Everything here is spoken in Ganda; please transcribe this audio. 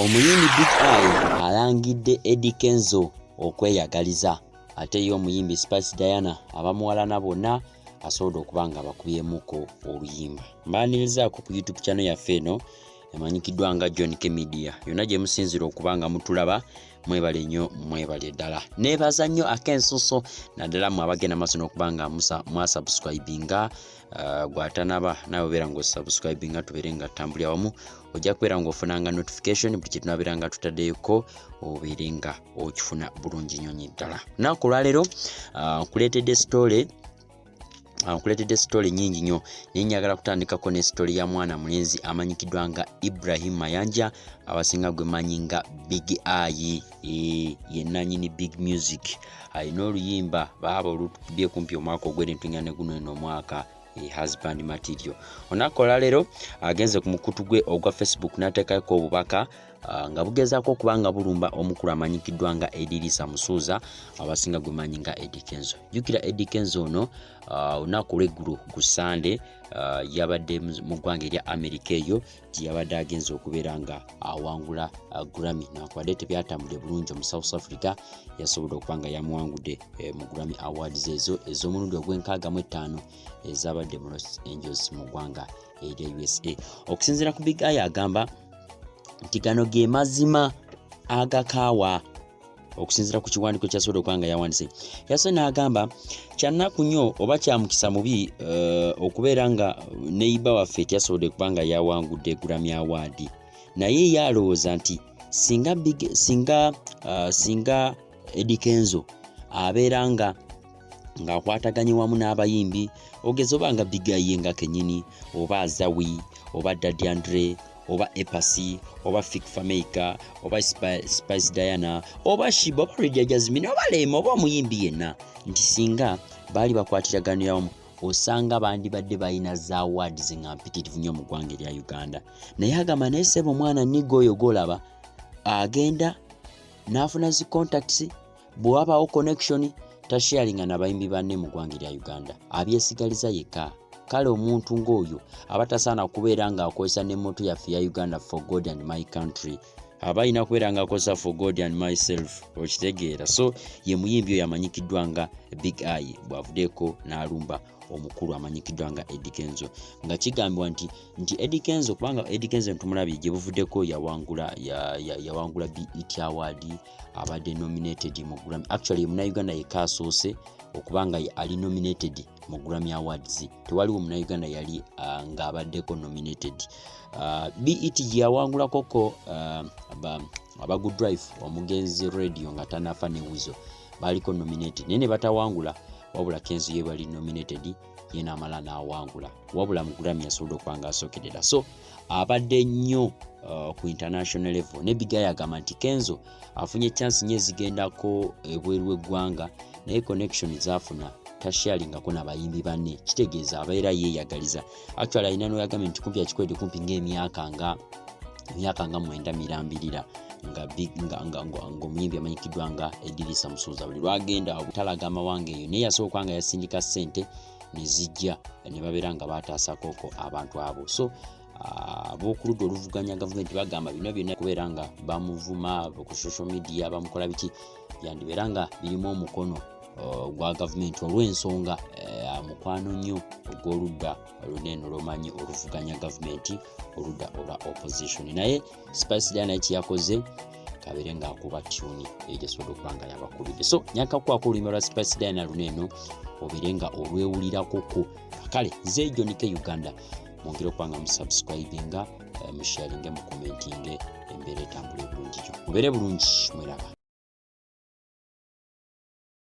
Omuyimbi Big Eye alangidde Eddie Kenzo okweyagaliza ate yo omuyimbi Spice Diana abamuwalana bonna asobodde okuba nga bakubyemukko oluyimba. Mbaanirizaako ku YouTube channel yaffe eno emanyikiddwa nga John K Media. Yonna gye musinzira okuba nga mutulaba mwebale nnyo mwebale ddala. Neebaza nnyo akensuso naddala mmwe abagenda maaso n'okuba nga mwasubscribinga gwatanaba nawe beera ng'osubscribinga tubeere nga tutambulira wamu ojja kubeera ng'ofunanga notification buli kye tunabeera nga tutaddeyoko obeere nga okifuna bulungi nnyo ddala. Naku lwaleero nkuleetedde story nyingi nnyo naye njagala kutandikako ne story ya mwana mulenzi amanyikiddwa nga Ibrahim Mayanja abasinga gwe manyi nga Big Eye yenna nyini Big Music alina oluyimba baaba olutubye kumpi omwaka ogw'entunya ne guno eno omwaka husband material. Olunaku olwaleero agenze ku mukutu gwe ogwa Facebook n'ateekako obubaka nga bugezaako okuba nga bulumba omukulu amanyikiddwa nga Edilisa Musuuza abasinga gwe manyi nga Eddie Kenzo. Jjukira Eddie Kenzo ono olunaku lw'eggulu ku Sunday yabadde mu ggwanga erya America eyo gye yabadde agenze okubeera nga awangula Grammy nakwadde tebyatambudde bulungi mu South Africa yasobodde okuba nga yamuwangudde mu Grammy Awards ez'omulundi ogw'enkaaga-mu-etaano ezabadde mu Los Angeles mu ggwanga erya USA. Okusinziira ku Big Eye agamba nti gano ge mazima agakaawa okusinziira ku kiwandiiko kyasobodde okuba nga yawandise. Yaso n'agamba kyannaku nnyo oba kyamukisa mubi okubeera nga neiba waffe tyasobodde okuba nga yawangudde Grammy Award naye yalowooza nti singa Eddie Kenzo abeera nga ng'akwataganye wamu n'abayimbi ogeza oba nga Big Eye nga kennyini oba Azawi oba Daddy Andre oba Epasi oba Fik Fameka oba Spice Diana oba Shiba oba Lydia Jasmine oba Lema oba omuyimbi yenna nti singa baali bakwatiraganira wamu osanga bandibadde balina za awards nga mpitirivu nnyo mu ggwanga erya Uganda. Naye agamba naye ssebo omwana nniga oyo golaba agenda n'afuna zi contacts bwe wabaawo connection tasharinga n'abayimbi banne mu ggwanga erya Uganda abyesigaliza yekka. Kale omuntu ng'oyo abatasaana kubeera ng'akozesa n'emmoto yaffe ya Uganda for God and my country aba alina kubeera ng'akozesa for God and myself okitegeera. So ye muyimbi oyo amanyikiddwa nga Big Eye bw'avuddeko n'alumba omukulu amanyikiddwa nga Eddie Kenzo nga kigambibwa nti Eddie Kenzo kubanga Eddie Kenzo ntumulabye gye buvuddeko yawangula BET Award abadde nominated mu Grammy. Actually Munnayuganda yekka asoose okubanga ali nominated mu Grammy Awards. Tewaliwo Munnayuganda yali ng'abaddeko nominated. BET gye yawangula koko aba Good Drive omugenzi radio nga tanafa ne Wizo baliko nominated naye ne batawangula wabula Kenzo ye bali nominated ye n'amala n'awangula wabula mu Grammy yasobodde okuba nga asookerera. So abadde nnyo ku international level ne Big Eye agamba nti Kenzo afunye chance nye zigendako ebweru w'eggwanga naye connection zaafuna tashalingako n'abayimbi banne kitegeeza abeera yeeyagaliza. Actually alina n'oyagambye nti kumpi akikwedde kumpi ng'emyaka nga 9 mirambirira ng'omuyimbi amanyikiddwa nga Edilisa Musuuza buli lwagenda obutalaga amawanga eyo naye yasooka nga yasindika ssente ne zijja ne babeera nga baataasakoko abantu abo. So ab'okuludda oluvuganya gavumenti bagamba bino byonna kubeera nga bamuvuma ku social media bamukola biki yandibeera nga birimu omukono gwa gavumenti olw'ensonga mukwano nnyo ogw'oludda olunene olw'omanyi oluvuganya gavumenti oludda olwa opposition. Naye Spice Diana kyeyakoze kabeere ng'akuba tuni egyasobodde okuba nga yabakubidde. So nyakakwako olulimi lwa Spice Diana luneeno obeere nga olwewulirakoko. Kale nze John K Uganda mwongere okuba nga musubscribinga musharinge mukomentinge embeera etambula bulungi. Mubeere bulungi.